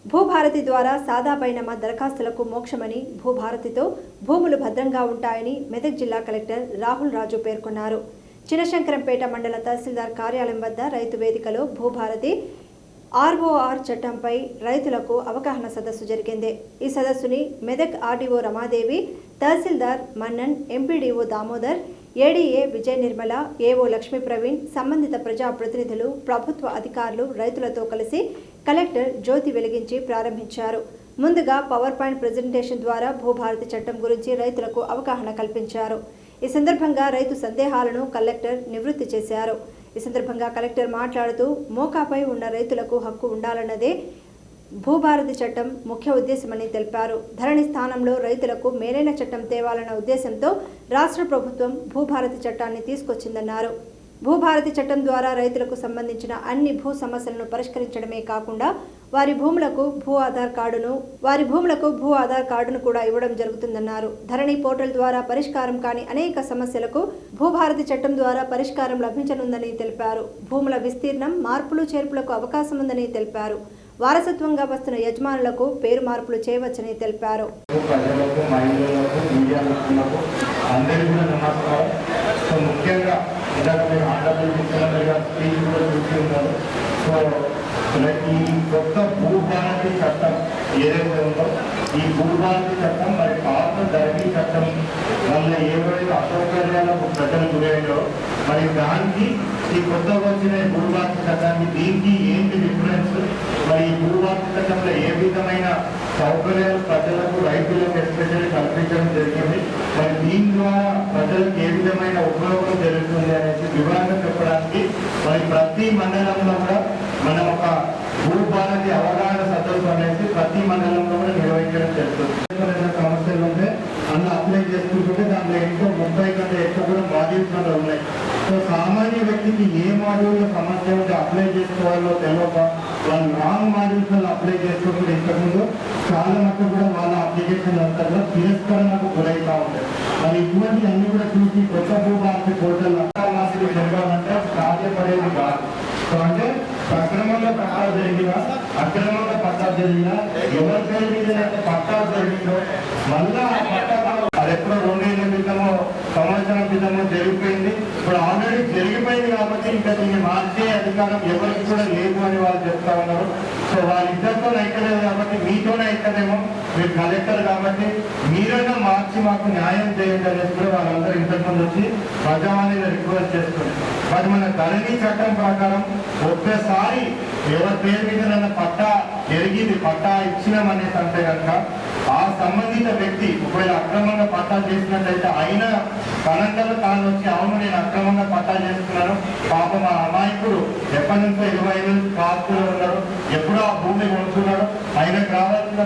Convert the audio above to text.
భూభారతి ద్వారా సాదా బైనామా దరఖాస్తులకు మోక్షమని, భూభారతితో భూములు భద్రంగా ఉంటాయని మెదక్ జిల్లా కలెక్టర్ రాహుల్ రాజు పేర్కొన్నారు. చినశంకరంపేట మండల తహసీల్దార్ కార్యాలయం వద్ద రైతు వేదికలో భూభారతి ఆర్ఓఆర్ చట్టంపై రైతులకు అవగాహన సదస్సు జరిగింది. ఈ సదస్సుని Medak RDO Ramadevi, tahsildar Mannan, MPDO Damodar, ADA Vijay Nirmala, AO Lakshmi Praveen, సంబంధిత ప్రజాప్రతినిధులు, ప్రభుత్వ అధికారులు రైతులతో కలిసి కలెక్టర్ జ్యోతి వెలిగించి ప్రారంభించారు. ముందుగా పవర్ పాయింట్ ప్రెజెంటేషన్ ద్వారా భూభారతి చట్టం గురించి రైతులకు అవగాహన కల్పించారు. ఈ సందర్భంగా రైతు సందేహాలను కలెక్టర్ నివృత్తి చేశారు. ఈ సందర్భంగా కలెక్టర్ మాట్లాడుతూ, మోకాపై ఉన్న రైతులకు హక్కు ఉండాలన్నదే భూభారతి చట్టం ముఖ్య ఉద్దేశమని తెలిపారు. ధరణి స్థానంలో రైతులకు మేలైన చట్టం తేవాలన్న ఉద్దేశంతో రాష్ట్ర ప్రభుత్వం భూభారతి చట్టాన్ని తీసుకొచ్చిందన్నారు. భూభారతి చట్టం ద్వారా రైతులకు సంబంధించిన అన్ని భూ సమస్యలను పరిష్కరించడమే కాకుండా వారి భూములకు భూ ఆధార్ కార్డును కూడా ఇవ్వడం జరుగుతుందన్నారు. ధరణి పోర్టల్ ద్వారా పరిష్కారం కాని అనేక సమస్యలకు భూభారతి చట్టం ద్వారా పరిష్కారం లభించనుందని తెలిపారు. భూముల విస్తీర్ణం, మార్పులు చేర్పులకు అవకాశం ఉందని తెలిపారు. వారసత్వంగా వస్తున్న యజమానులకు పేరు మార్పులు చేయవచ్చని తెలిపారు. ఈ కొత్త భూభారతి చట్టం ఏదైతే ఉందో ఈ భూభారతి చట్టం మరి పాత ధరణి చట్టం వల్ల ఏవైతే అసౌకర్యాలకు ప్రజలు గురయ్యారో మరి దానికి ఈ కొత్తగా వచ్చిన భూభారతి చట్టానికి దీనికి ఏంటి డిఫరెన్స్, మరి ఈ భూభారతి చట్టంలో ఏ విధమైన సౌకర్యాలు ప్రజలకు, రైతులకు ఎస్పెషల్లీ కల్పించడం జరిగింది, మరి దీని ద్వారా ప్రజలకు ఏ విధమైన ఉపయోగం జరుగుతుంది అనేది వివరంగా చెప్పడానికి మరి ప్రతి మండలంలో కూడా మనం ఒక భూభారతి అవగాహన సదస్సు అనేసి ప్రతి మండలంలో కూడా నిర్వహించడం జరుగుతుంది. సమస్యలు ఉంటే అన్న అప్లై చేసుకుంటుంటే దాంట్లో ఎంతో 30 కంటే ఎక్కువ కూడా మాడ్యూల్స్ ఉన్నాయి. సో సామాన్య వ్యక్తికి ఏ మాడ్యూల్లో సమస్య ఉంటే అప్లై చేసుకోవాలో తెలియక వాళ్ళు రాంగ్ మాడ్యూల్స్ అప్లై చేసుకుంటే ఇంతకుముందు చాలా మటుకు కూడా వాళ్ళ అప్లికేషన్ అంతా కూడా తిరస్కరణకు గురవుతూ ఉంటాయి. మరి ఇటువంటి అన్ని కూడా చూసి కొత్త భూభారతి పోర్టల్ జరగాలంటే సాధ్యపడేది కాదు. సో అంటే సక్రమంగా పట్టాలు జరిగినా, అక్రమంగా పట్టాలు జరిగినా, ఎవరి పేరు మీద పట్టాలు జరిగిందో మళ్ళా ఆ పట్టాలు అది ఎప్పుడో 2 ఏళ్ల క్రితమో సంవత్సరం క్రితమో జరిగిపోయింది. ఇప్పుడు ఆల్రెడీ జరిగిపోయింది కాబట్టి ఇంకా దీన్ని మార్చే అధికారం ఎవరికి కూడా లేదు అని వాళ్ళు చెప్తా ఉన్నారు. సో వాళ్ళిద్దరితో అయితలేదు కాబట్టి మీతోనే అయితేనేమో, మీరు కలెక్టర్ కాబట్టి మీరైనా మార్చి మాకు న్యాయం చేయండి అనేది కూడా వాళ్ళందరూ ఇంతకుముందు వచ్చి ప్రజావాణిలో రిక్వెస్ట్ చేస్తుంది. మరి మన ధరణి చట్టం ప్రకారం ఒక్కసారి ఎవరి పేరు మీద పట్టా జరిగింది, పట్టా ఇచ్చినామనేసి అంటే కనుక ఆ సంబంధిత వ్యక్తి ఒకవేళ అక్రమంగా పట్టా చేసినట్లయితే ఆయన తనంతలో తాను వచ్చి అవును నేను అక్రమంగా పట్టా చేస్తున్నాను, పాపం ఆ అమాయకుడు ఎప్పటి నుంచో 20 ఏళ్ళు కాస్తులో ఉన్నాడు, ఎప్పుడో ఆ భూమి కొనుక్కున్నాడు, ఆయనకు రావాల్సిన